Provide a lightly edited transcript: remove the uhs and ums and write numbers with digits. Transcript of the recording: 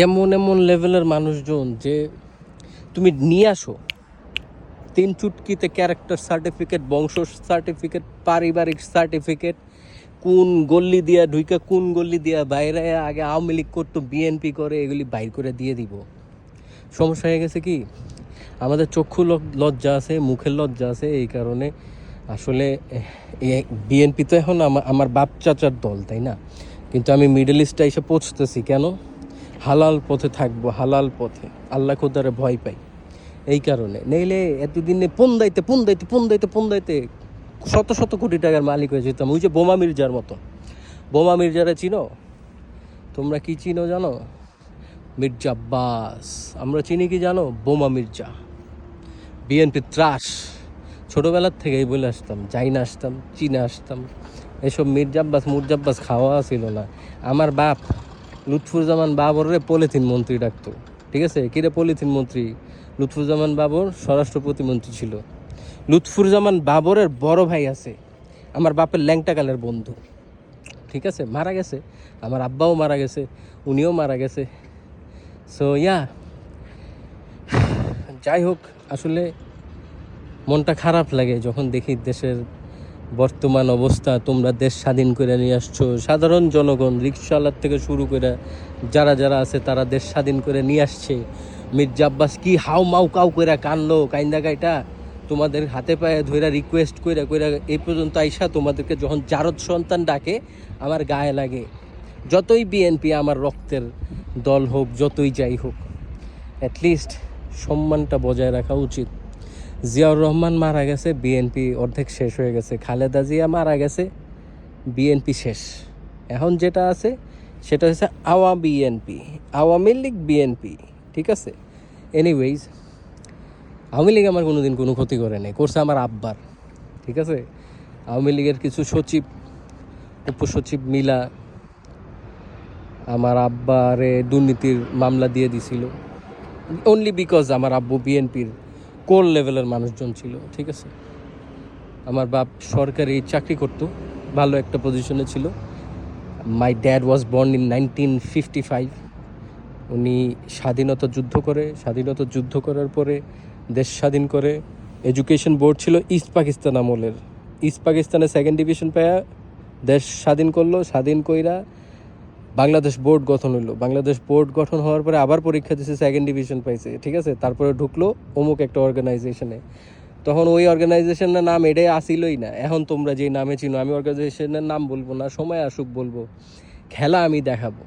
এমন এমন লেভেলের মানুষজন যে তুমি নিয়ে আসো 3 চুটকিতে ক্যারেক্টার সার্টিফিকেট, বংশ সার্টিফিকেট, পারিবারিক সার্টিফিকেট, কোন গল্লি দিয়া ঢুইকা কোন গল্লি দিয়া বাইরে আগে আওয়ামী লীগ করতো, বিএনপি করে, এগুলি বাইর করে দিয়ে দিব। সমস্যা হয়ে গেছে কি, আমাদের চক্ষু লজ্জা আছে, মুখের লজ্জা আছে, এই কারণে আসলে বিএনপি তো এখন আমার বাপ চাচার দল, তাই না? কিন্তু আমি মিডল ইস্টে এসে পৌঁছতেছি কেন? হালাল পথে থাকবো, হালাল পথে, আল্লাহ খোদারে ভয় পাই এই কারণে। নইলে এতদিনে পুন্দাইতে শত শত কোটি টাকার মালিক হয়ে যেতাম, ওই যে বোমা মির্জার মতো। বোমা মির্জারে চিনো? তোমরা কি চিনো জানো? মির্জা আব্বাস। আমরা চিনি কি জানো? বোমা মির্জা, বিএনপি ত্রাস। ছোটোবেলার থেকেই বলে আসতাম, চাইনা আসতাম, চীনে আসতাম, এসব মুরজাব্বাস খাওয়া ছিল না। আমার বাপ লুৎফুজ্জামান বাবরে পলিথিন মন্ত্রী ডাকতো, ঠিক আছে? কিরে পলিথিন মন্ত্রী? লুৎফুজ্জামান বাবর স্বরাষ্ট্র প্রতিমন্ত্রী ছিল। লুৎফুজ্জামান বাবরের বড় ভাই আছে আমার বাপের ল্যাংটাকালের বন্ধু, ঠিক আছে? মারা গেছে, আমার আব্বাও মারা গেছে, উনিও মারা গেছে। সো যাই হোক, আসলে মনটা খারাপ লাগে যখন দেখি দেশের বর্তমান অবস্থা। তোমরা দেশ স্বাধীন করে নিয়ে আসছো, সাধারণ জনগণ রিক্সাওয়ালার থেকে শুরু করে যারা যারা আছে তারা দেশ স্বাধীন করে নিয়ে আসছে। মির্জা আব্বাস কি হাউ মাউ কাউ কইরা কানলো, কাইন্দা গাইটা তোমাদের হাতে পায়ে ধইরা রিকোয়েস্ট কইরা কইরা এই পর্যন্ত আইসা তোমাদেরকে যখন জারদ সন্তান ডাকে আমার গায়ে লাগে। যতই বিএনপি আমার রক্তের দল হোক, যতই যাই হোক, অ্যাটলিস্ট সম্মানটা বজায় রাখা উচিত। জিয়াউর রহমান মারা গেছে, বিএনপি অর্ধেক শেষ হয়ে গেছে। খালেদা জিয়া মারা গেছে, বিএনপি শেষ। এখন যেটা আছে সেটা হচ্ছে আওয়ামী লীগ বিএনপি, ঠিক আছে? এনিওয়েজ, আওয়ামী লীগ আমার কোনো দিন কোনো ক্ষতি করে নেই, করছে আমার আব্বার, ঠিক আছে? আওয়ামী লীগের কিছু সচিব, উপসচিব মিলা আমার আব্বারে দুর্নীতির মামলা দিয়ে দিছিল, অনলি বিকজ আমার আব্বু বিএনপির কোর লেভেলের মানুষজন ছিল, ঠিক আছে? আমার বাপ সরকারি চাকরি করতো, ভালো একটা পজিশনে ছিল। My dad was born in 1955। উনি স্বাধীনতা যুদ্ধ করার পরে দেশ স্বাধীন করে। এডুকেশন বোর্ড ছিল ইস্ট পাকিস্তান আমলের। ইস্ট পাকিস্তানে 2nd ডিভিশন পায়া দেশ স্বাধীন করলো। স্বাধীন কইরা বাংলাদেশ বোর্ড গঠন হইলো। বাংলাদেশ বোর্ড গঠন হওয়ার পরে আবার পরীক্ষা দিয়েছে, 2nd ডিভিশন পাইছে, ঠিক আছে? তারপরে ঢুকলো অমুক একটা অর্গানাইজেশনে। তখন ওই অর্গানাইজেশনের নাম এটাই আসিলই না। এখন তোমরা যেই নামে চিনো, আমি অর্গানাইজেশনের নাম বলবো না, সময় আসুক বলবো। খেলা আমি দেখাবো।